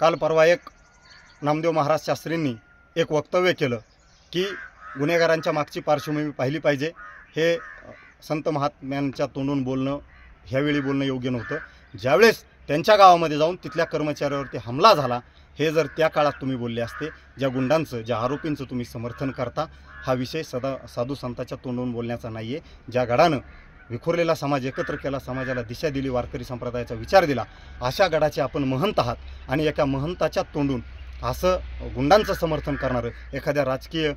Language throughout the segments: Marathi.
काल परवा एक नामदेव महाराज शास्त्रींनी एक वक्तव्य केलं की गुन्हेगारांच्या मागची पार्श्वभूमी पाहिली पाहिजे। हे संत महात्म्यांच्या तोंडून बोलणं ह्यावेळी बोलणं योग्य नव्हतं। ज्यावेळेस त्यांच्या गावामध्ये जाऊन तिथल्या कर्मचाऱ्यावरती हमला झाला, हे जर त्या काळात तुम्ही बोलले असते, ज्या गुंडांचं ज्या आरोपींचं तुम्ही समर्थन करता, हा विषय साधू संतांच्या तोंडून बोलण्याचा नाही आहे। ज्या गडानं विखुरलेला समाज एकत्र केला, समाजाला दिशा दिली, वारकरी संप्रदायाचा विचार दिला, अशा गडाचे आपण महंत आहात आणि एका महंताच्या तोंडून असं गुंडांचं समर्थन करणारं एखाद्या राजकीय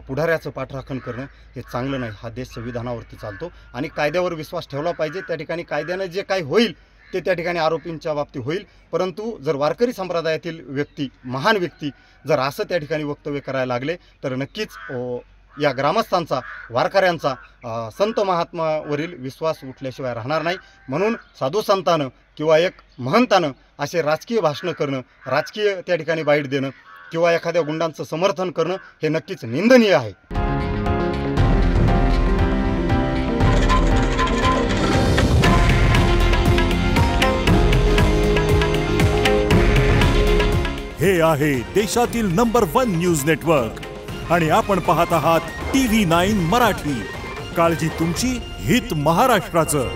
पुढाऱ्याचं पाठराखण करणं हे चांगलं नाही। हा देश संविधानावरती चालतो आणि कायद्यावर विश्वास ठेवला पाहिजे। त्या ठिकाणी कायद्यानं जे काही होईल ते त्या ठिकाणी आरोपींच्या बाबतीत होईल, परंतु जर वारकरी संप्रदायातील व्यक्ती, महान व्यक्ती जर असं त्या ठिकाणी वक्तव्य करायला लागले तर नक्कीच या ग्रामस्थांचा, वारकऱ्यांचा संत महात्मावरील विश्वास उठल्याशिवाय राहणार नाही। म्हणून साधू संतानं किंवा एक महंतानं असे राजकीय भाषणं करणं, राजकीय त्या ठिकाणी बाईट देणं किंवा एखाद्या गुंडांचं समर्थन करणं हे नक्कीच निंदनीय आहे। हे आहे देशातील नंबर 1 न्यूज नेटवर्क आणि आपण पाहत आहात TV9 मराठी। काळजी तुमची, हित महाराष्ट्राचं।